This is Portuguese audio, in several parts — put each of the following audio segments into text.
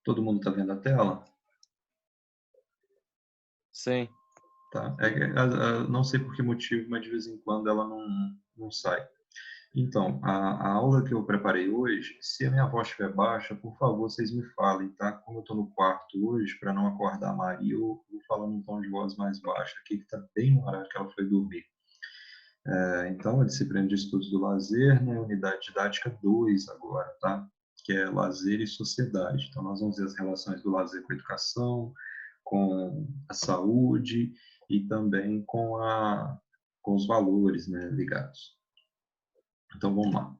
Todo mundo está vendo a tela? Sim. Tá. Não sei por que motivo, mas de vez em quando ela não sai. Então, a aula que eu preparei hoje, se a minha voz estiver baixa, por favor, vocês me falem, tá? Como eu estou no quarto hoje, para não acordar a Maria, eu vou falar num tom de voz mais baixo aqui, que está bem no horário que ela foi dormir. Então, a disciplina de estudos do lazer, né, unidade didática 2 agora, tá? Que é lazer e sociedade. Então, nós vamos ver as relações do lazer com a educação, com a saúde e também com os valores, né, ligados. Então, vamos lá.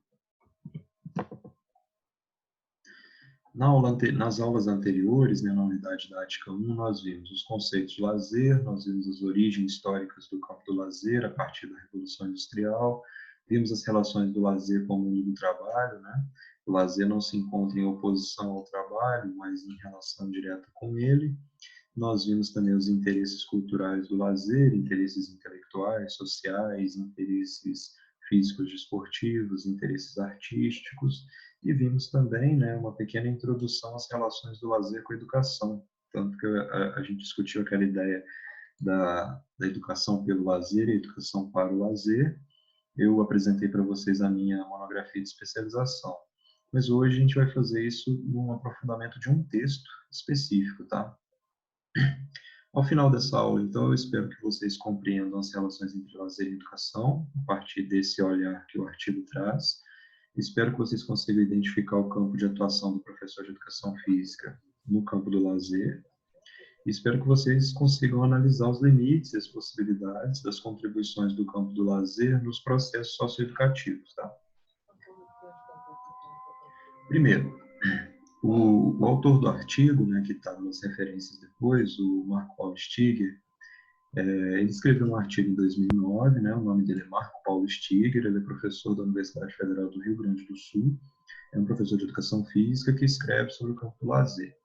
Nas aulas anteriores, né, na unidade didática 1, nós vimos os conceitos de lazer, nós vimos as origens históricas do campo do lazer a partir da Revolução Industrial, vimos as relações do lazer com o mundo do trabalho, né? O lazer não se encontra em oposição ao trabalho, mas em relação direta com ele. Nós vimos também os interesses culturais do lazer, interesses intelectuais, sociais, interesses físicos desportivos, interesses artísticos, e vimos também, né, uma pequena introdução às relações do lazer com a educação, tanto que a gente discutiu aquela ideia da educação pelo lazer e educação para o lazer. Eu apresentei para vocês a minha monografia de especialização, mas hoje a gente vai fazer isso num aprofundamento de um texto específico, tá? Ao final dessa aula, então, eu espero que vocês compreendam as relações entre lazer e educação, a partir desse olhar que o artigo traz. Espero que vocês consigam identificar o campo de atuação do professor de educação física no campo do lazer. Espero que vocês consigam analisar os limites e as possibilidades das contribuições do campo do lazer nos processos socioeducativos, tá? Primeiro, o autor do artigo, né, que está nas referências depois, o Marco Paulo Stiger, ele escreveu um artigo em 2009, né, o nome dele é Marco Paulo Stiger, ele é professor da Universidade Federal do Rio Grande do Sul, é um professor de educação física que escreve sobre o campo do lazer.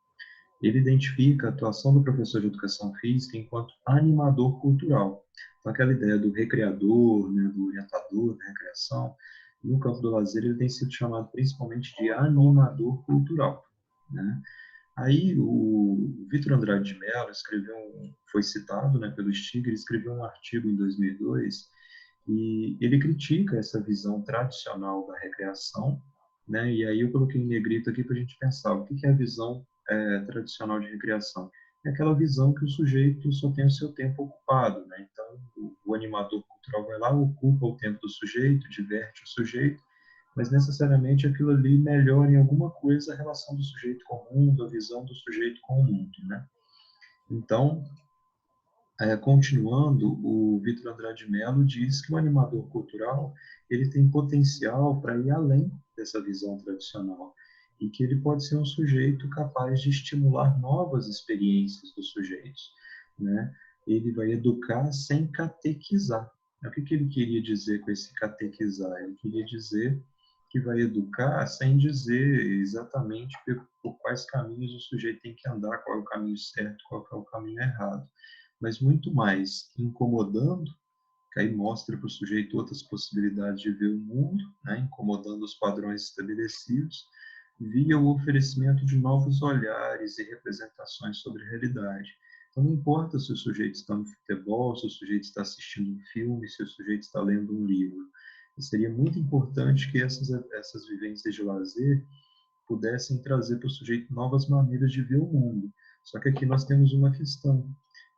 Ele identifica a atuação do professor de educação física enquanto animador cultural. Então, aquela ideia do recreador, né, do orientador da recreação, no campo do lazer ele tem sido chamado principalmente de animador cultural, né? Aí o Vitor Andrade de Mello foi citado, né, pelo Stiger, escreveu um artigo em 2002 e ele critica essa visão tradicional da recreação, né? E aí eu coloquei em negrito aqui para a gente pensar o que é a visão tradicional de recreação. É aquela visão que o sujeito só tem o seu tempo ocupado, né? Então o animador cultural vai lá, ocupa o tempo do sujeito, diverte o sujeito, mas necessariamente aquilo ali melhora em alguma coisa a relação do sujeito com o mundo, a visão do sujeito com o mundo, né? Então, continuando, o Vitor Andrade de Mello diz que o animador cultural ele tem potencial para ir além dessa visão tradicional e que ele pode ser um sujeito capaz de estimular novas experiências dos sujeitos, né? Ele vai educar sem catequizar. O que ele queria dizer com esse catequizar? Ele queria dizer que vai educar sem dizer exatamente por quais caminhos o sujeito tem que andar, qual é o caminho certo, qual é o caminho errado, mas muito mais incomodando, que aí mostra para o sujeito outras possibilidades de ver o mundo, né, incomodando os padrões estabelecidos, via o oferecimento de novos olhares e representações sobre a realidade. Então, não importa se o sujeito está no futebol, se o sujeito está assistindo um filme, se o sujeito está lendo um livro. Seria muito importante que essas vivências de lazer pudessem trazer para o sujeito novas maneiras de ver o mundo. Só que aqui nós temos uma questão,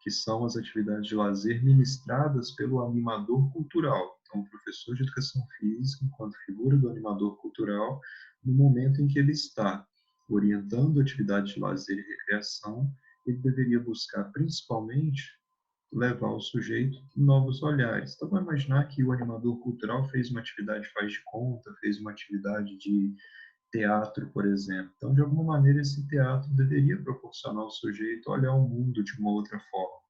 que são as atividades de lazer ministradas pelo animador cultural. Então, o professor de educação física, enquanto figura do animador cultural, no momento em que ele está orientando atividades de lazer e recreação, ele deveria buscar principalmente levar o sujeito novos olhares. Então, vamos imaginar que o animador cultural fez uma atividade faz de conta, fez uma atividade de teatro, por exemplo. Então, de alguma maneira, esse teatro deveria proporcionar ao sujeito olhar o mundo de uma outra forma.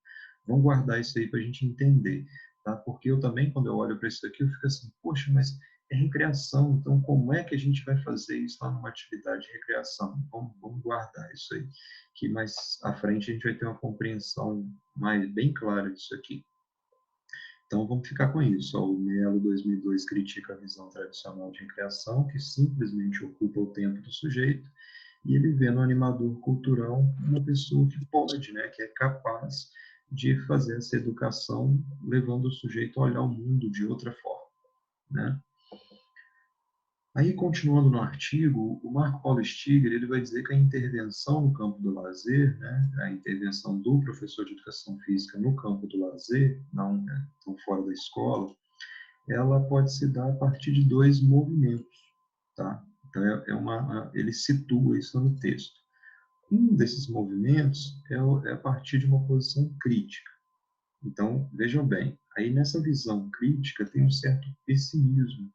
Vamos guardar isso aí para a gente entender, tá? Porque eu também, quando eu olho para isso aqui, eu fico assim, poxa, mas é recreação, então como é que a gente vai fazer isso lá numa atividade de recreação? Vamos guardar isso aí, que mais à frente a gente vai ter uma compreensão bem clara disso aqui. Então, vamos ficar com isso. O Mello 2002 critica a visão tradicional de recreação, que simplesmente ocupa o tempo do sujeito, e ele vê no animador cultural uma pessoa que pode, né, que é capaz de fazer essa educação, levando o sujeito a olhar o mundo de outra forma, né? Aí, continuando no artigo, o Marco Paulo Stiger ele vai dizer que a intervenção no campo do lazer, né, a intervenção do professor de educação física no campo do lazer, não, né, tão fora da escola, ela pode se dar a partir de dois movimentos, tá? Então, ele situa isso no texto. Um desses movimentos é a partir de uma posição crítica. Então, vejam bem, aí nessa visão crítica tem um certo pessimismo.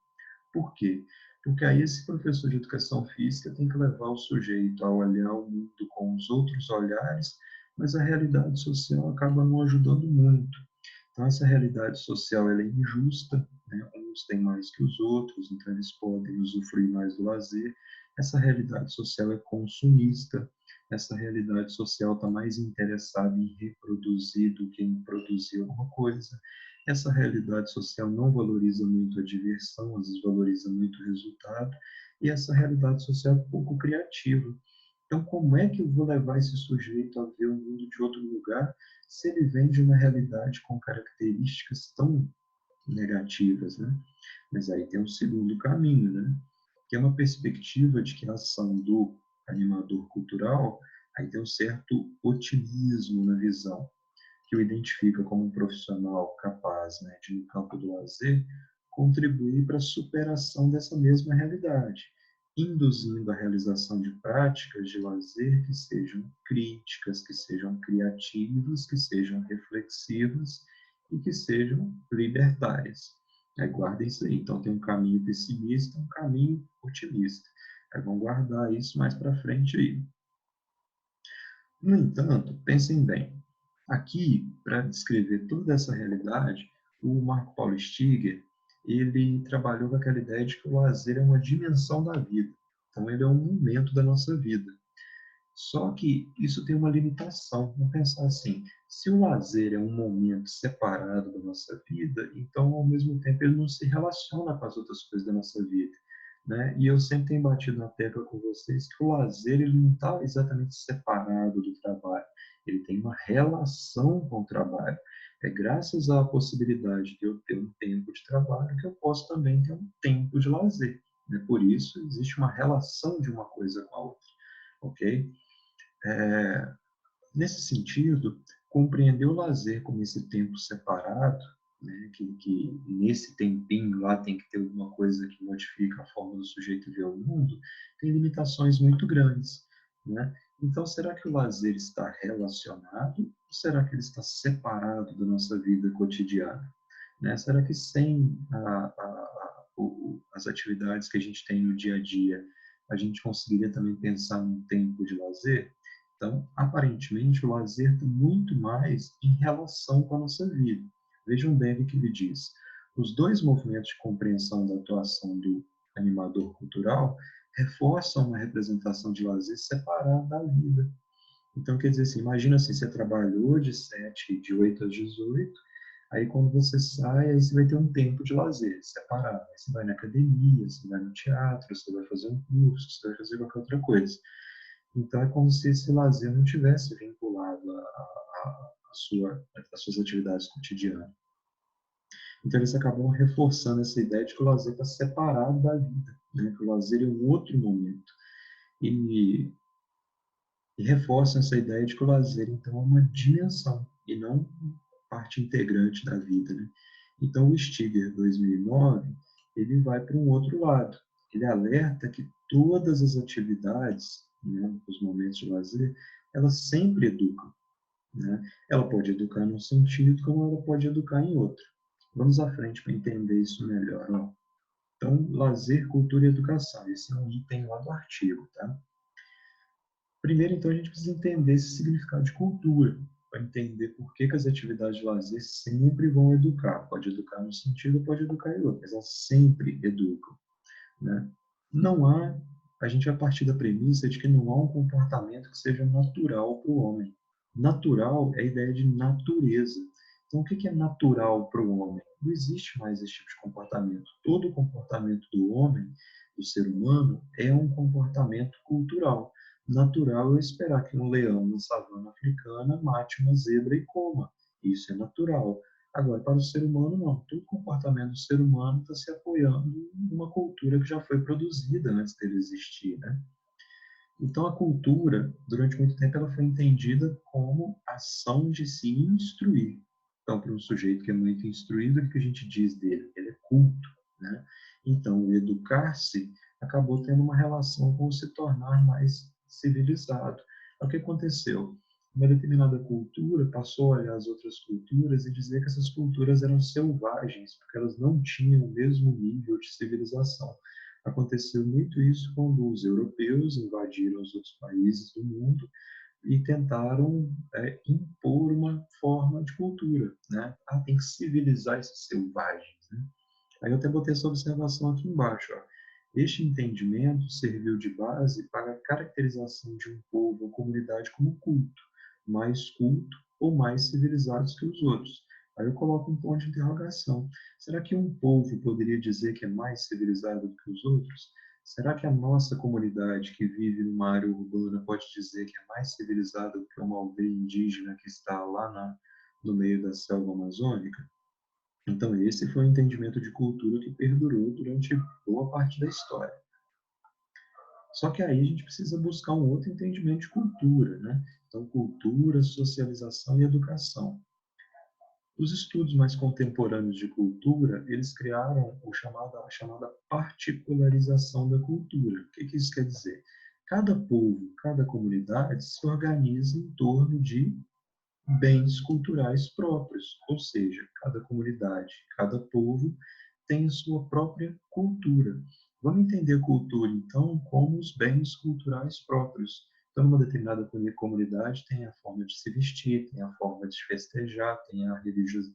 Por quê? Porque aí esse professor de educação física tem que levar o sujeito a olhar o mundo com os outros olhares, mas a realidade social acaba não ajudando muito. Então, essa realidade social ela é injusta, né? Uns têm mais que os outros, então eles podem usufruir mais do lazer. Essa realidade social é consumista, essa realidade social está mais interessada em reproduzir do que em produzir alguma coisa. Essa realidade social não valoriza muito a diversão, às vezes valoriza muito o resultado, e essa realidade social é pouco criativa. Então, como é que eu vou levar esse sujeito a ver o mundo de outro lugar se ele vem de uma realidade com características tão negativas, né? Mas aí tem um segundo caminho, né? Que é uma perspectiva de que a ação do animador cultural aí tem um certo otimismo na visão, que o identifica como um profissional capaz, né, de, no campo do lazer, contribuir para a superação dessa mesma realidade, induzindo a realização de práticas de lazer que sejam críticas, que sejam criativas, que sejam reflexivas e que sejam libertárias. Aí, guardem isso aí. Então, tem um caminho pessimista, um caminho otimista. Aí, vamos guardar isso mais para frente aí. No entanto, pensem bem, aqui, para descrever toda essa realidade, o Marco Paulo Stiger, ele trabalhou com aquela ideia de que o lazer é uma dimensão da vida. Então, ele é um momento da nossa vida. Só que isso tem uma limitação. Vamos pensar assim, se o lazer é um momento separado da nossa vida, então, ao mesmo tempo, ele não se relaciona com as outras coisas da nossa vida. Né? E eu sempre tenho batido na tecla com vocês que o lazer ele não está exatamente separado do trabalho. Ele tem uma relação com o trabalho. É graças à possibilidade de eu ter um tempo de trabalho que eu posso também ter um tempo de lazer. Né? Por isso, existe uma relação de uma coisa com a outra. Ok? Nesse sentido, compreender o lazer como esse tempo separado, né, que nesse tempinho lá tem que ter alguma coisa que modifica a forma do sujeito ver o mundo, tem limitações muito grandes. Né? Então, será que o lazer está relacionado ou será que ele está separado da nossa vida cotidiana? Né? Será que sem as atividades que a gente tem no dia a dia, a gente conseguiria também pensar num tempo de lazer? Então, aparentemente, o lazer está muito mais em relação com a nossa vida. Vejam bem o que ele diz. Os dois movimentos de compreensão da atuação do animador cultural reforçam uma representação de lazer separada da vida. Então, quer dizer assim, imagina assim, você trabalhou de 8 às 18, aí quando você sai, aí você vai ter um tempo de lazer separado. Aí você vai na academia, você vai no teatro, você vai fazer um curso, você vai fazer qualquer outra coisa. Então, é como se esse lazer não tivesse vinculado às suas atividades cotidianas. Então, eles acabam reforçando essa ideia de que o lazer está separado da vida, né? Que o lazer é um outro momento. E, e reforçam essa ideia de que o lazer, então, é uma dimensão e não parte integrante da vida. Né? Então, o Stiger, 2009, ele vai para um outro lado. Ele alerta que todas as atividades, né, os momentos de lazer, elas sempre educam. Né? Ela pode educar num sentido, como ela pode educar em outro. Vamos à frente para entender isso melhor. Ó. Então, lazer, cultura e educação. Esse é um item lá do artigo. Tá? Primeiro, então, a gente precisa entender esse significado de cultura, para entender por que as atividades de lazer sempre vão educar. Pode educar num sentido, pode educar em outro, mas elas sempre educam. Né? Não há, a gente vai partir da premissa de que não há um comportamento que seja natural para o homem. Natural é a ideia de natureza. Então, o que é natural para o homem? Não existe mais esse tipo de comportamento. Todo o comportamento do homem, do ser humano, é um comportamento cultural. natural é esperar que um leão na savana africana mate uma zebra e coma. Isso é natural. Agora, para o ser humano, não. Todo comportamento do ser humano está se apoiando em uma cultura que já foi produzida antes dele existir, né? Então, a cultura, durante muito tempo, ela foi entendida como ação de se instruir. Então, para um sujeito que é muito instruído, o que a gente diz dele? Ele é culto, né? Então, o educar-se acabou tendo uma relação com o se tornar mais civilizado. O que aconteceu? Uma determinada cultura passou a olhar as outras culturas e dizer que essas culturas eram selvagens, porque elas não tinham o mesmo nível de civilização. Aconteceu muito isso quando os europeus invadiram os outros países do mundo e tentaram impor uma forma de cultura, né? Ah, tem que civilizar esses selvagens, né? Aí eu até botei essa observação aqui embaixo, ó. Este entendimento serviu de base para a caracterização de um povo ou comunidade como culto, mais culto ou mais civilizados que os outros. Aí eu coloco um ponto de interrogação. Será que um povo poderia dizer que é mais civilizado do que os outros? Será que a nossa comunidade que vive numa área urbana pode dizer que é mais civilizada do que uma aldeia indígena que está lá no meio da selva amazônica? Então, esse foi o entendimento de cultura que perdurou durante boa parte da história. Só que aí a gente precisa buscar um outro entendimento de cultura, né? Então, cultura, socialização e educação. Os estudos mais contemporâneos de cultura, eles criaram a chamada particularização da cultura. O que isso quer dizer? Cada povo, cada comunidade se organiza em torno de bens culturais próprios, ou seja, cada comunidade, cada povo tem a sua própria cultura. Vamos entender a cultura, então, como os bens culturais próprios. Então, uma determinada comunidade tem a forma de se vestir, tem a forma de festejar, tem a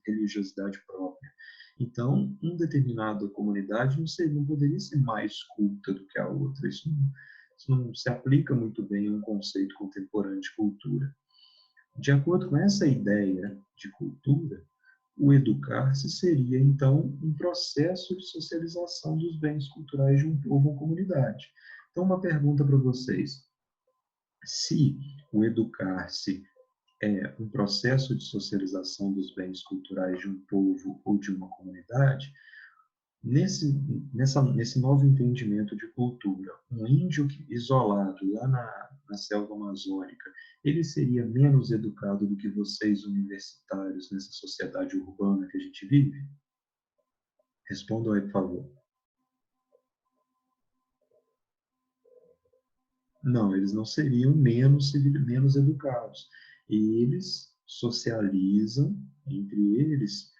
religiosidade própria. Então, uma determinada comunidade não poderia ser mais culta do que a outra. Isso não se aplica muito bem a um conceito contemporâneo de cultura. De acordo com essa ideia de cultura, o educar-se seria, então, um processo de socialização dos bens culturais de um povo ou comunidade. Então, uma pergunta para vocês. Se o educar-se é um processo de socialização dos bens culturais de um povo ou de uma comunidade, nesse novo entendimento de cultura, um índio isolado lá na selva amazônica, ele seria menos educado do que vocês universitários nessa sociedade urbana que a gente vive? Respondam aí, por favor. Não, eles não seriam menos educados. Eles socializam entre eles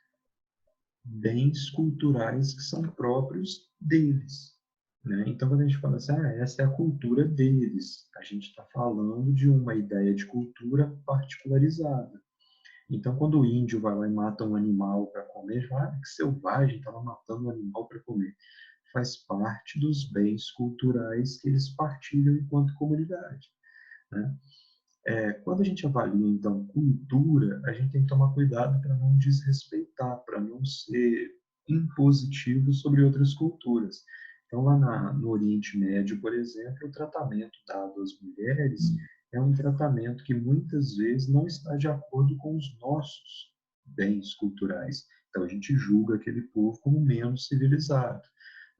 bens culturais que são próprios deles. Né? Então, quando a gente fala assim, essa é a cultura deles, a gente está falando de uma ideia de cultura particularizada. Então, quando o índio vai lá e mata um animal para comer, que selvagem, estava matando um animal para comer. Faz parte dos bens culturais que eles partilham enquanto comunidade. Né? Quando a gente avalia, então, cultura, a gente tem que tomar cuidado para não desrespeitar, para não ser impositivo sobre outras culturas. Então, lá no Oriente Médio, por exemplo, o tratamento dado às mulheres é um tratamento que muitas vezes não está de acordo com os nossos bens culturais. Então, a gente julga aquele povo como menos civilizado.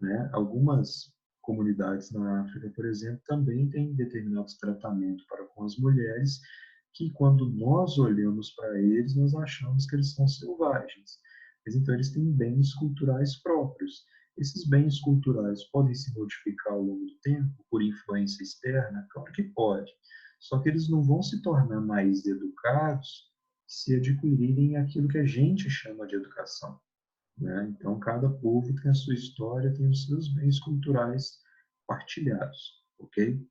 Né? Algumas comunidades na África, por exemplo, também têm determinados tratamentos para com as mulheres que, quando nós olhamos para eles, nós achamos que eles são selvagens. Mas então eles têm bens culturais próprios. Esses bens culturais podem se modificar ao longo do tempo por influência externa? Claro que pode. Só que eles não vão se tornar mais educados se adquirirem aquilo que a gente chama de educação. Né? Então, cada povo tem a sua história, tem os seus bens culturais partilhados, ok?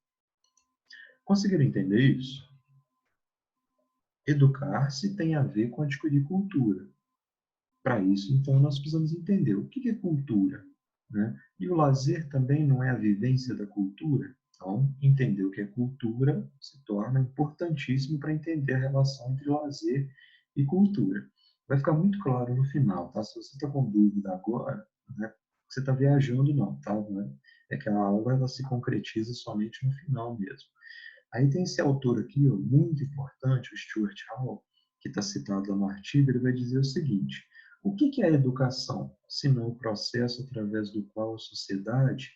Conseguiram entender isso? Educar-se tem a ver com adquirir cultura. Para isso, então, nós precisamos entender o que é cultura. Né? E o lazer também não é a vivência da cultura? Então, entender o que é cultura se torna importantíssimo para entender a relação entre lazer e cultura. Vai ficar muito claro no final, tá? Se você está com dúvida agora, né, você está viajando, não, tá? É que a aula ela se concretiza somente no final mesmo. Aí tem esse autor aqui, ó, muito importante, o Stuart Hall, que está citado lá no artigo, ele vai dizer o seguinte: o que é a educação, se não o processo através do qual a sociedade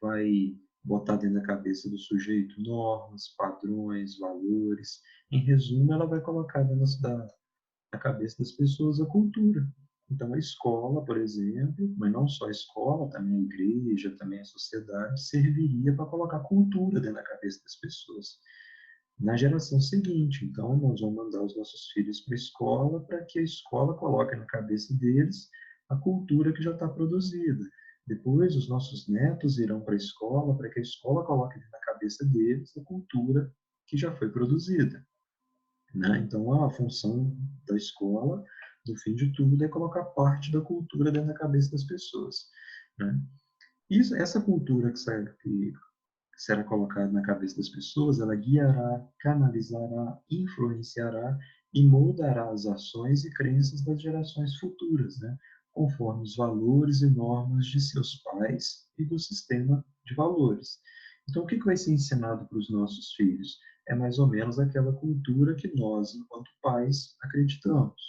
vai botar dentro da cabeça do sujeito normas, padrões, valores. Em resumo, ela vai colocar dentro na cabeça das pessoas a cultura. Então, a escola, por exemplo, mas não só a escola, também a igreja, também a sociedade, serviria para colocar cultura dentro da cabeça das pessoas. Na geração seguinte, então, nós vamos mandar os nossos filhos para a escola para que a escola coloque na cabeça deles a cultura que já está produzida. Depois, os nossos netos irão para a escola para que a escola coloque na cabeça deles a cultura que já foi produzida. Né? Então, a função da escola, no fim de tudo, é colocar parte da cultura dentro da cabeça das pessoas. Né? Essa cultura que será colocada na cabeça das pessoas, ela guiará, canalizará, influenciará e moldará as ações e crenças das gerações futuras, né? Conforme os valores e normas de seus pais e do sistema de valores. Então, o que vai ser ensinado para os nossos filhos? É mais ou menos aquela cultura que nós, enquanto pais, acreditamos.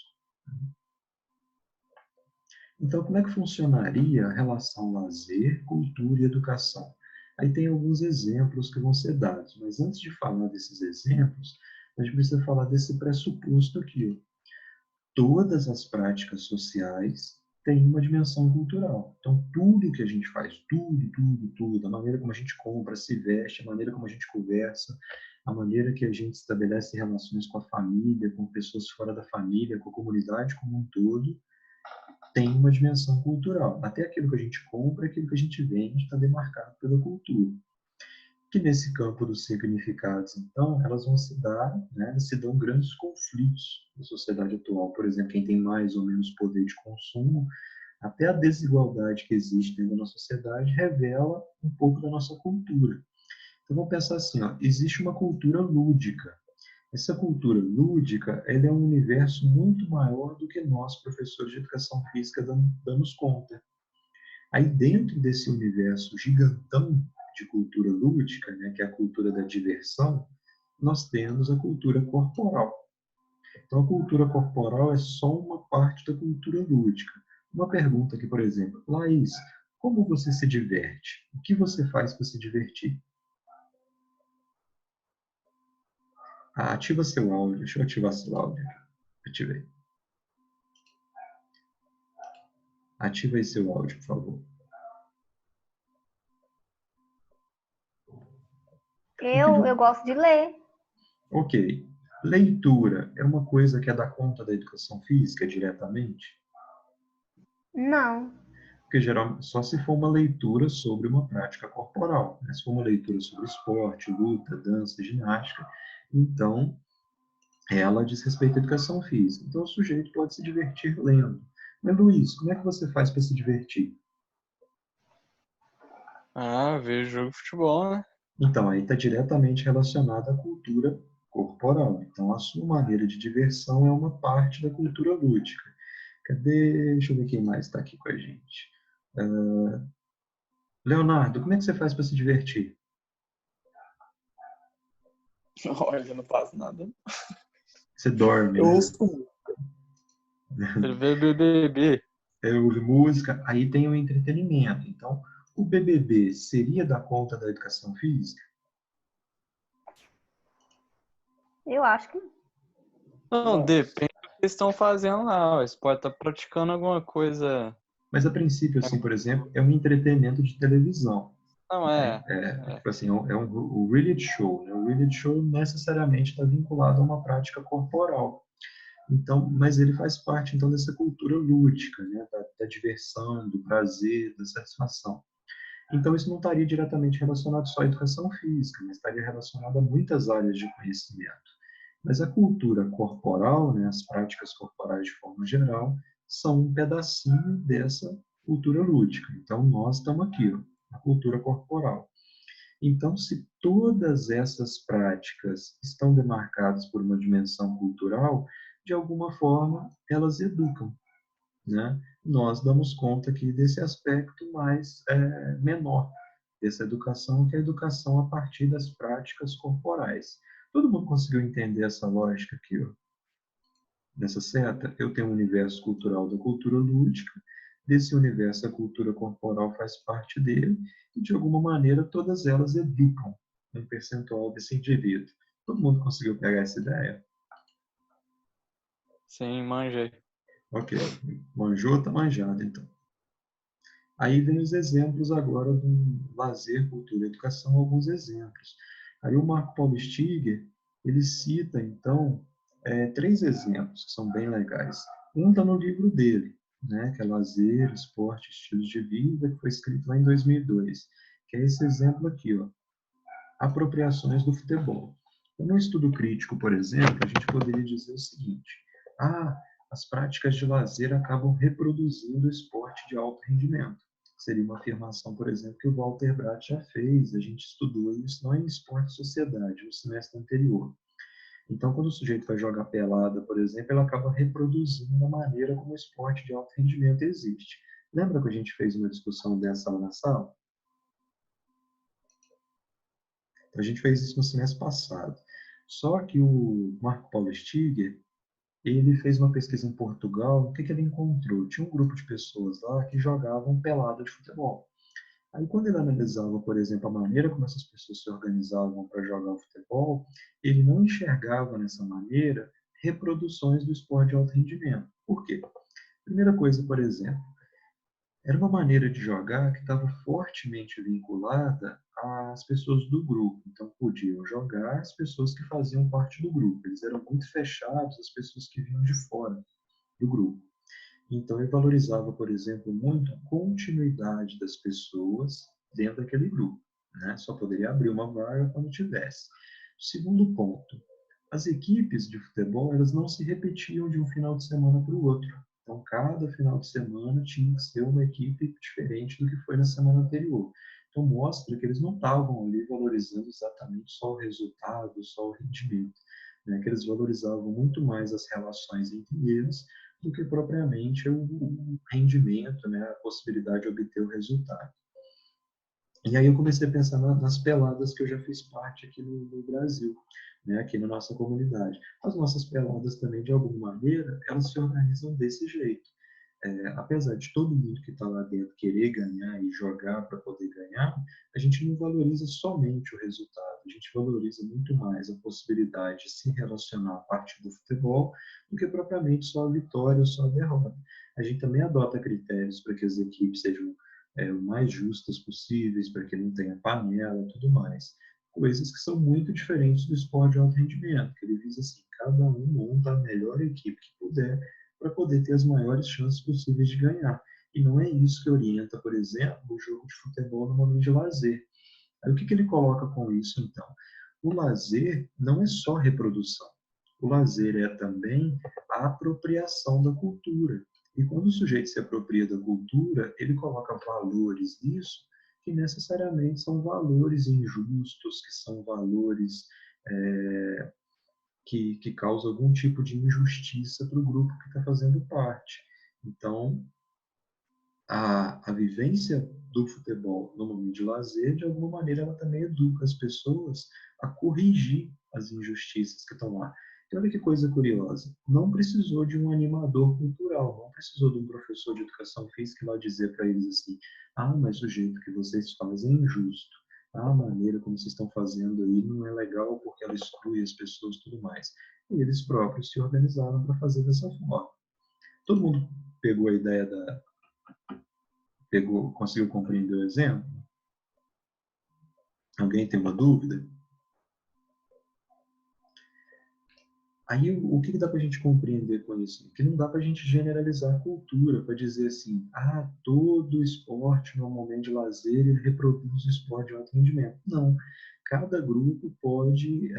Então, como é que funcionaria a relação lazer, cultura e educação? Aí tem alguns exemplos que vão ser dados, mas antes de falar desses exemplos, a gente precisa falar desse pressuposto aqui. Todas as práticas sociais têm uma dimensão cultural. Então, tudo que a gente faz, tudo, a maneira como a gente compra, se veste, a maneira como a gente conversa, a maneira que a gente estabelece relações com a família, com pessoas fora da família, com a comunidade como um todo, tem uma dimensão cultural. Até aquilo que a gente compra, aquilo que a gente vende está demarcado pela cultura. Que nesse campo dos significados, então, elas vão se dar, né, se dão grandes conflitos na sociedade atual. Por exemplo, quem tem mais ou menos poder de consumo, até a desigualdade que existe dentro da nossa sociedade revela um pouco da nossa cultura. Então, vamos pensar assim, ó, existe uma cultura lúdica. Essa cultura lúdica, ela é um universo muito maior do que nós, professores de educação física, damos conta. Aí, dentro desse universo gigantão de cultura lúdica, né, que é a cultura da diversão, nós temos a cultura corporal. Então, a cultura corporal é só uma parte da cultura lúdica. Uma pergunta aqui, por exemplo, Laís, como você se diverte? O que você faz para se divertir? Ah, ativa seu áudio. Deixa eu ativar seu áudio. Ativei. Ativa aí seu áudio, por favor. Eu gosto de ler. Ok. Leitura é uma coisa que é da conta da educação física diretamente? Não. Porque geralmente só se for uma leitura sobre uma prática corporal, né? Se for uma leitura sobre esporte, luta, dança, ginástica, então ela diz respeito à educação física. Então o sujeito pode se divertir lendo. Mas Luiz, como é que você faz para se divertir? Ah, vejo jogo de futebol, né? Então aí está diretamente relacionado à cultura corporal. Então a sua maneira de diversão é uma parte da cultura lúdica. Cadê? Deixa eu ver quem mais está aqui com a gente. Leonardo, como é que você faz para se divertir? Olha, não faço nada. Você dorme, Eu né? ouço. Ele vê BBB. Ouvir música, aí tem o entretenimento. Então, o BBB seria da conta da educação física? Eu acho que Não, depende do que eles estão fazendo lá. Eles podem estar praticando alguma coisa. Mas, a princípio, assim, por exemplo, é um entretenimento de televisão. Não Né? é. Tipo assim, o reality show. Né? O reality show necessariamente está vinculado a uma prática corporal. Então, mas ele faz parte, então, dessa cultura lúdica, né? Da diversão, do prazer, da satisfação. Então, isso não estaria diretamente relacionado só à educação física, mas estaria relacionado a muitas áreas de conhecimento. Mas a cultura corporal, né, as práticas corporais de forma geral, são um pedacinho dessa cultura lúdica. Então, nós estamos aqui, ó, na cultura corporal. Então, se todas essas práticas estão demarcadas por uma dimensão cultural, de alguma forma elas educam, né? Nós damos conta aqui desse aspecto mais menor, dessa educação, que é a educação a partir das práticas corporais. Todo mundo conseguiu entender essa lógica aqui, ó? Nessa seta, eu tenho um universo cultural da cultura lúdica, desse universo a cultura corporal faz parte dele, e de alguma maneira todas elas educam um percentual desse indivíduo. Todo mundo conseguiu pegar essa ideia? Sim, manjei. Ok, manjou, tá manjado então. Aí vem os exemplos agora do lazer, cultura e educação, alguns exemplos. Aí o Marco Paulo Stiger, ele cita, então, três exemplos que são bem legais. Um está no livro dele, né, que é Lazer, Esporte, Estilos de Vida, que foi escrito lá em 2002, que é esse exemplo aqui, ó, apropriações do futebol. Então, no estudo crítico, por exemplo, a gente poderia dizer o seguinte: as práticas de lazer acabam reproduzindo o esporte de alto rendimento. Seria uma afirmação, por exemplo, que o Walter Bratt já fez, a gente estudou isso lá em Esporte e Sociedade, no semestre anterior. Então, quando o sujeito vai jogar pelada, por exemplo, ele acaba reproduzindo a maneira como o esporte de alto rendimento existe. Lembra que a gente fez uma discussão dessa lá na sala? A gente fez isso no semestre passado. Só que o Marco Paulo Stiger, ele fez uma pesquisa em Portugal. O que ele encontrou? Tinha um grupo de pessoas lá que jogavam pelada de futebol. Aí, quando ele analisava, por exemplo, a maneira como essas pessoas se organizavam para jogar o futebol, ele não enxergava nessa maneira reproduções do esporte de alto rendimento. Por quê? Primeira coisa, por exemplo, era uma maneira de jogar que estava fortemente vinculada às pessoas do grupo. Então, podiam jogar as pessoas que faziam parte do grupo. Eles eram muito fechados às pessoas que vinham de fora do grupo. Então, ele valorizava, por exemplo, muito a continuidade das pessoas dentro daquele grupo, né? Só poderia abrir uma vaga quando tivesse. Segundo ponto, as equipes de futebol, elas não se repetiam de um final de semana para o outro. Então, cada final de semana tinha que ser uma equipe diferente do que foi na semana anterior. Então, mostra que eles não estavam ali valorizando exatamente só o resultado, só o rendimento, né? Que eles valorizavam muito mais as relações entre eles do que propriamente o rendimento, né? A possibilidade de obter o resultado. E aí eu comecei a pensar nas peladas que eu já fiz parte aqui no Brasil, né, aqui na nossa comunidade. As nossas peladas também, de alguma maneira, elas se organizam desse jeito. Apesar de todo mundo que está lá dentro querer ganhar e jogar para poder ganhar, a gente não valoriza somente o resultado, a gente valoriza muito mais a possibilidade de se relacionar a partir do futebol do que propriamente só a vitória ou só a derrota. A gente também adota critérios para que as equipes sejam o mais justas possíveis, para que não tenha panela e tudo mais. Coisas que são muito diferentes do esporte de alto rendimento, que ele visa assim, cada um monta a melhor equipe que puder para poder ter as maiores chances possíveis de ganhar. E não é isso que orienta, por exemplo, o jogo de futebol no momento de lazer. Aí o que ele coloca com isso, então? O lazer não é só reprodução. O lazer é também a apropriação da cultura. E quando o sujeito se apropria da cultura, ele coloca valores nisso que necessariamente são valores injustos, que são valores que causam algum tipo de injustiça para o grupo que está fazendo parte. Então, a vivência do futebol no momento de lazer, de alguma maneira, ela também educa as pessoas a corrigir as injustiças que estão lá. E olha que coisa curiosa, não precisou de um animador cultural, não precisou de um professor de educação física lá dizer para eles assim, mas o jeito que vocês fazem é injusto, a maneira como vocês estão fazendo aí não é legal porque ela exclui as pessoas e tudo mais. E eles próprios se organizaram para fazer dessa forma. Todo mundo pegou a ideia conseguiu compreender o exemplo? Alguém tem uma dúvida? Aí, o que dá para a gente compreender com isso? Que não dá para a gente generalizar a cultura, para dizer assim, todo esporte, no momento de lazer, ele reproduz o esporte de alto rendimento. Não. Cada grupo pode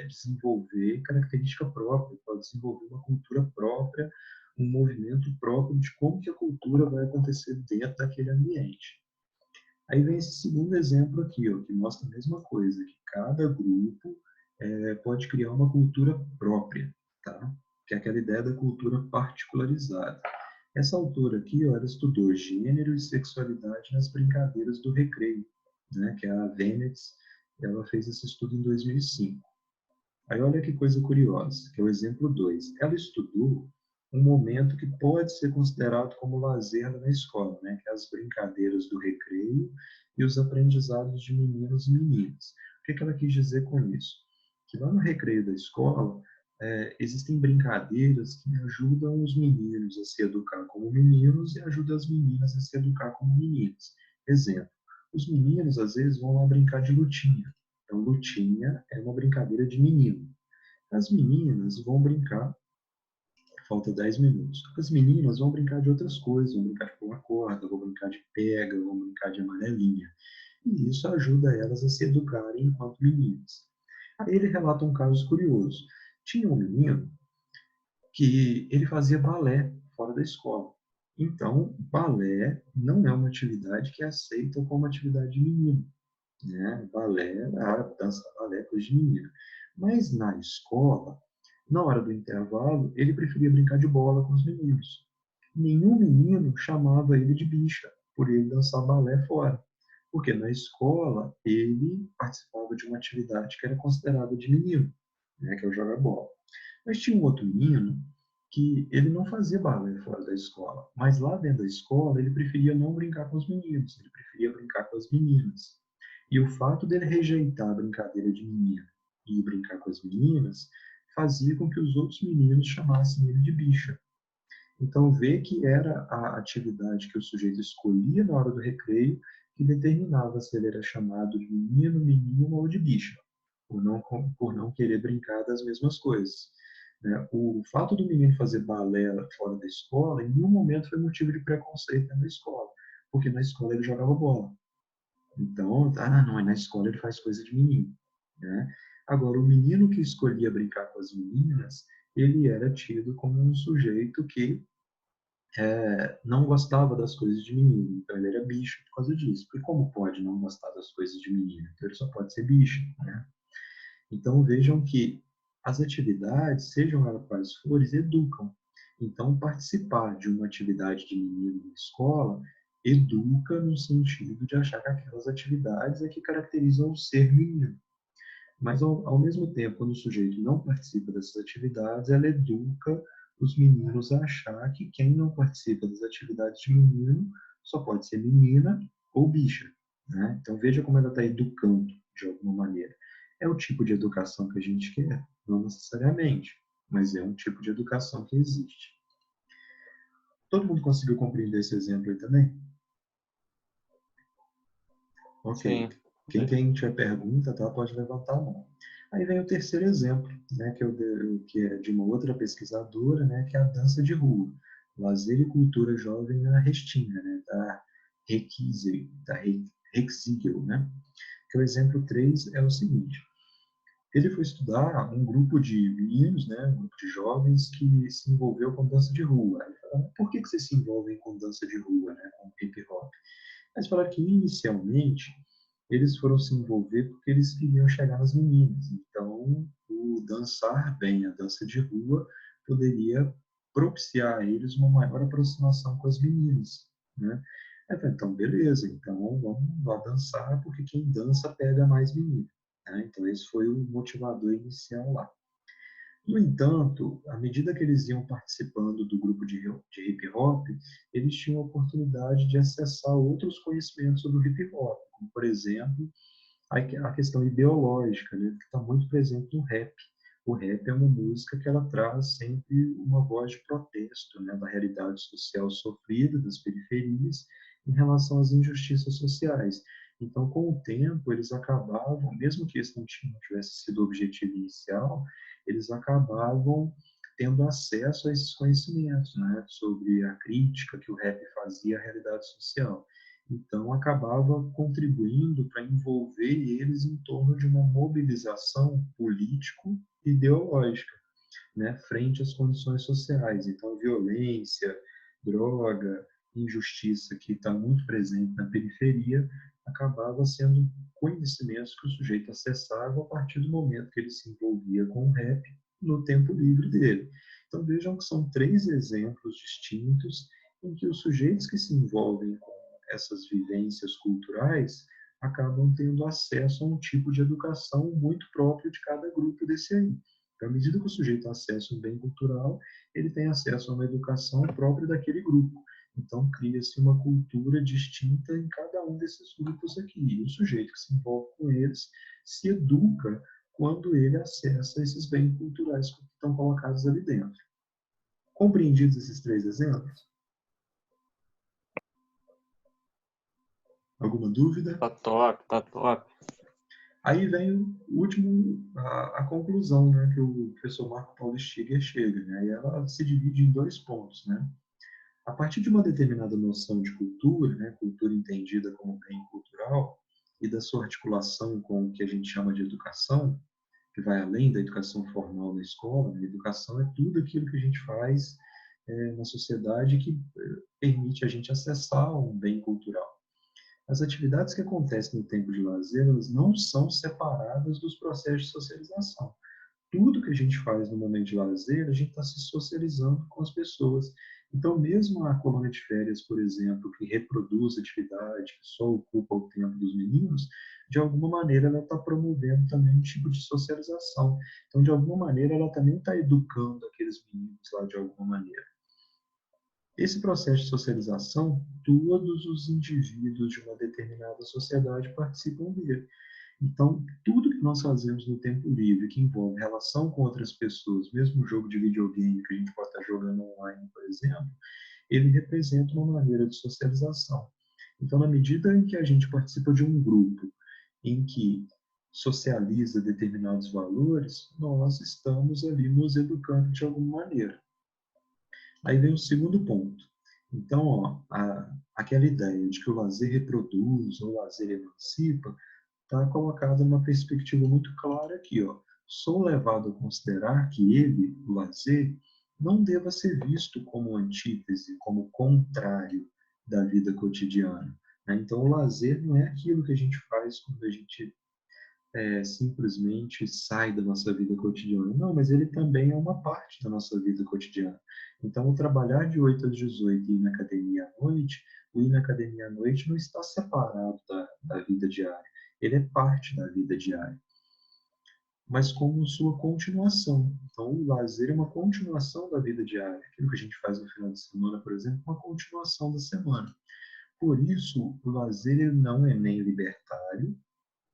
desenvolver característica própria, pode desenvolver uma cultura própria, um movimento próprio de como que a cultura vai acontecer dentro daquele ambiente. Aí vem esse segundo exemplo aqui, ó, que mostra a mesma coisa, que cada grupo pode criar uma cultura própria, tá? Que é aquela ideia da cultura particularizada. Essa autora aqui, ó, ela estudou gênero e sexualidade nas brincadeiras do recreio. né, que é a Venetz, ela fez esse estudo em 2005. Aí olha que coisa curiosa, que é o exemplo 2. Ela estudou um momento que pode ser considerado como lazer na escola, né, que é as brincadeiras do recreio e os aprendizados de meninos e meninas. O que ela quis dizer com isso? Que lá no recreio da escola, existem brincadeiras que ajudam os meninos a se educar como meninos e ajudam as meninas a se educar como meninas. Exemplo, os meninos às vezes vão lá brincar de lutinha. Então, lutinha é uma brincadeira de menino. As meninas vão brincar, falta 10 minutos. As meninas vão brincar de outras coisas, vão brincar de pular corda, vão brincar de pega, vão brincar de amarelinha. E isso ajuda elas a se educarem enquanto meninas. Aí ele relata um caso curioso. Tinha um menino que ele fazia balé fora da escola. Então, balé não é uma atividade que é aceita como atividade de menino, né? Balé, a dança balé é coisa de menino. Mas na escola, na hora do intervalo, ele preferia brincar de bola com os meninos. Nenhum menino chamava ele de bicha por ele dançar balé fora, porque na escola ele participava de uma atividade que era considerada de menino, né, que é o jogar bola. Mas tinha um outro menino que ele não fazia balé fora da escola, mas lá dentro da escola ele preferia não brincar com os meninos, ele preferia brincar com as meninas. E o fato dele rejeitar a brincadeira de menino e brincar com as meninas fazia com que os outros meninos chamassem ele de bicha. Então, vê que era a atividade que o sujeito escolhia na hora do recreio que determinava se ele era chamado de menino, menina ou de bicha, por não querer brincar das mesmas coisas. Né? O fato do menino fazer balé fora da escola, em nenhum momento foi motivo de preconceito na escola, porque na escola ele jogava bola. Então, não, na escola ele faz coisa de menino. Né? Agora, o menino que escolhia brincar com as meninas, ele era tido como um sujeito que não gostava das coisas de menino, então ele era bicho por causa disso. Porque como pode não gostar das coisas de menino? Então ele só pode ser bicho, né? Então vejam que as atividades, sejam elas quais forem, educam. Então participar de uma atividade de menino na escola educa no sentido de achar que aquelas atividades é que caracterizam o ser menino. Mas, ao mesmo tempo, quando o sujeito não participa dessas atividades, ela educa os meninos a achar que quem não participa das atividades de menino só pode ser menina ou bicha. Né? Então, veja como ela está educando, de alguma maneira. É o tipo de educação que a gente quer? Não necessariamente, mas é um tipo de educação que existe. Todo mundo conseguiu compreender esse exemplo aí também? Ok. Sim. Quem tiver pergunta, tá, pode levantar a mão. Aí vem o terceiro exemplo, né, que é de uma outra pesquisadora, né, que é a dança de rua, lazer e cultura jovem na Restinga, né, da Hexigel, né? Que o exemplo 3 é o seguinte: ele foi estudar um grupo de meninos, né, um grupo de jovens que se envolveu com dança de rua. Aí falaram, por que vocês se envolvem com dança de rua, né, com hip hop? Mas falaram que inicialmente eles foram se envolver porque eles queriam chegar nas meninas. Então, o dançar bem, a dança de rua, poderia propiciar a eles uma maior aproximação com as meninas, né? Aí, então, beleza, então vamos lá dançar, porque quem dança pega mais menina. Né? Então, esse foi o motivador inicial lá. No entanto, à medida que eles iam participando do grupo de hip hop, eles tinham a oportunidade de acessar outros conhecimentos sobre o hip hop, como, por exemplo, a questão ideológica, né, que está muito presente no rap. O rap é uma música que ela traz sempre uma voz de protesto, né, da realidade social sofrida das periferias em relação às injustiças sociais. Então, com o tempo, eles acabavam, mesmo que esse não tivesse sido o objetivo inicial, eles acabavam tendo acesso a esses conhecimentos, né, sobre a crítica que o rap fazia à realidade social. Então, acabava contribuindo para envolver eles em torno de uma mobilização político-ideológica, né, frente às condições sociais. Então, violência, droga, injustiça que está muito presente na periferia, acabava sendo conhecimentos que o sujeito acessava a partir do momento que ele se envolvia com o rap no tempo livre dele. Então, vejam que são 3 exemplos distintos em que os sujeitos que se envolvem com essas vivências culturais acabam tendo acesso a um tipo de educação muito próprio de cada grupo desse aí. Então, à medida que o sujeito acessa um bem cultural, ele tem acesso a uma educação própria daquele grupo. Então, cria-se uma cultura distinta em cada um desses grupos aqui. E o sujeito que se envolve com eles se educa quando ele acessa esses bens culturais que estão colocados ali dentro. Compreendidos esses 3 exemplos? Alguma dúvida? Tá top, tá top. Aí vem o último, a conclusão, né, que o professor Marco Paulo Stiger chega, né, e ela se divide em 2 pontos, né. A partir de uma determinada noção de cultura, né, cultura entendida como bem cultural, e da sua articulação com o que a gente chama de educação, que vai além da educação formal na escola, né, a educação é tudo aquilo que a gente faz na sociedade que permite a gente acessar um bem cultural. As atividades que acontecem no tempo de lazer, elas não são separadas dos processos de socialização. Tudo que a gente faz no momento de lazer, a gente está se socializando com as pessoas. Então, mesmo a colônia de férias, por exemplo, que reproduz atividade, que só ocupa o tempo dos meninos, de alguma maneira ela está promovendo também um tipo de socialização. Então, de alguma maneira, ela também está educando aqueles meninos lá de alguma maneira. Esse processo de socialização, todos os indivíduos de uma determinada sociedade participam dele. Então, tudo que nós fazemos no tempo livre, que envolve relação com outras pessoas, mesmo um jogo de videogame que a gente pode estar jogando online, por exemplo, ele representa uma maneira de socialização. Então, na medida em que a gente participa de um grupo em que socializa determinados valores, nós estamos ali nos educando de alguma maneira. Aí vem o segundo ponto. Então, aquela ideia de que o lazer reproduz ou o lazer emancipa está colocada numa perspectiva muito clara aqui. Sou levado a considerar que ele, o lazer, não deva ser visto como antítese, como contrário da vida cotidiana, né? Então, o lazer não é aquilo que a gente faz quando a gente simplesmente sai da nossa vida cotidiana. Não, mas ele também é uma parte da nossa vida cotidiana. Então, o trabalhar de 8 às 18 e ir na academia à noite, o ir na academia à noite não está separado da vida diária. Ele é parte da vida diária, mas como sua continuação. Então, o lazer é uma continuação da vida diária. Aquilo que a gente faz no final de semana, por exemplo, é uma continuação da semana. Por isso, o lazer ele não é nem libertário,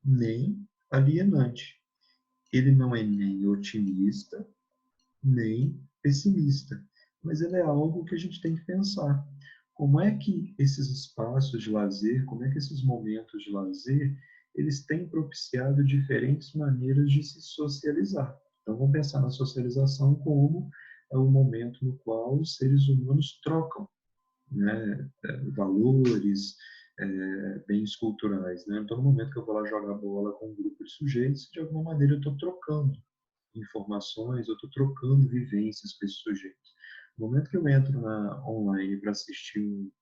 nem alienante. Ele não é nem otimista, nem pessimista, mas ele é algo que a gente tem que pensar. Como é que esses espaços de lazer, como é que esses momentos de lazer, eles têm propiciado diferentes maneiras de se socializar. Então, vamos pensar na socialização como é um momento no qual os seres humanos trocam, né, valores, bens culturais, né? Então, no momento que eu vou lá jogar bola com um grupo de sujeitos, de alguma maneira eu estou trocando informações, eu estou trocando vivências com esses sujeitos. No momento que eu entro na online para assistir,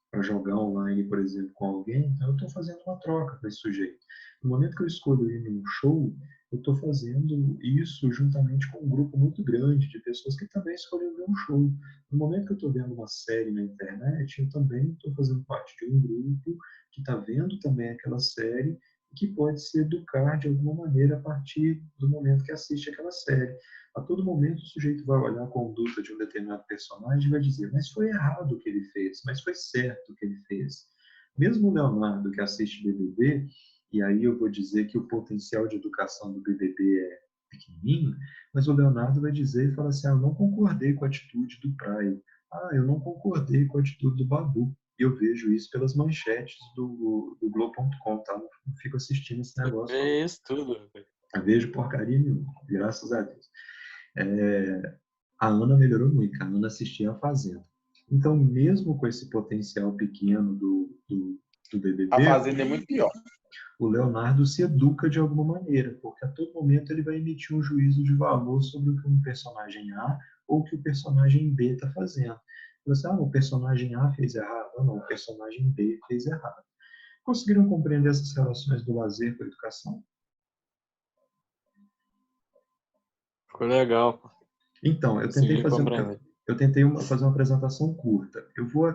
para jogar online, por exemplo, com alguém, então eu estou fazendo uma troca com esse sujeito. No momento que eu escolho ir num show, eu estou fazendo isso juntamente com um grupo muito grande de pessoas que também escolheram ver um show. No momento que eu estou vendo uma série na internet, eu também estou fazendo parte de um grupo que está vendo também aquela série e que pode se educar de alguma maneira a partir do momento que assiste aquela série. A todo momento o sujeito vai olhar a conduta de um determinado personagem e vai dizer, mas foi errado o que ele fez, mas foi certo o que ele fez. Mesmo o Leonardo que assiste BBB, e aí eu vou dizer que o potencial de educação do BBB é pequenininho, mas o Leonardo vai dizer e fala assim, eu não concordei com a atitude do Praio, eu não concordei com a atitude do Babu. E eu vejo isso pelas manchetes do Globo.com, tá? Não fico assistindo esse negócio. É isso tudo. Eu vejo porcaria nenhuma, graças a Deus. A Ana melhorou muito, a Ana assistia a Fazenda. Então, mesmo com esse potencial pequeno do BBB, A Fazenda é muito pior. o Leonardo se educa de alguma maneira, porque a todo momento ele vai emitir um juízo de valor sobre o que um personagem A ou o que o personagem B está fazendo. Você, o personagem A fez errado, não, o personagem B fez errado. Conseguiram compreender essas relações do lazer com a educação? Ficou legal. Então, eu tentei fazer uma apresentação curta. Eu vou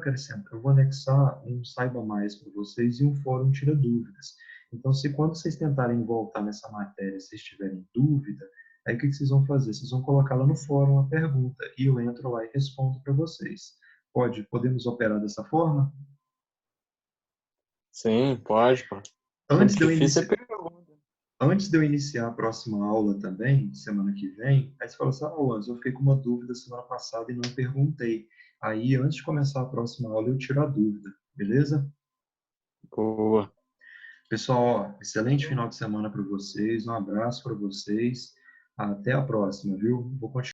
anexar um Saiba Mais para vocês e um fórum Tira Dúvidas. Então, se quando vocês tentarem voltar nessa matéria, vocês tiverem dúvida, aí o que vocês vão fazer? Vocês vão colocar lá no fórum a pergunta e eu entro lá e respondo para vocês. Podemos operar dessa forma? Sim, pode, pô. O Antes de eu difícil é iniciar, pergunta. antes de eu iniciar a próxima aula também, semana que vem, aí você fala assim, Anderson, eu fiquei com uma dúvida semana passada e não perguntei. Aí, antes de começar a próxima aula, eu tiro a dúvida, beleza? Boa. Pessoal, ó, excelente final de semana para vocês, um abraço para vocês, até a próxima, viu? Vou continuar.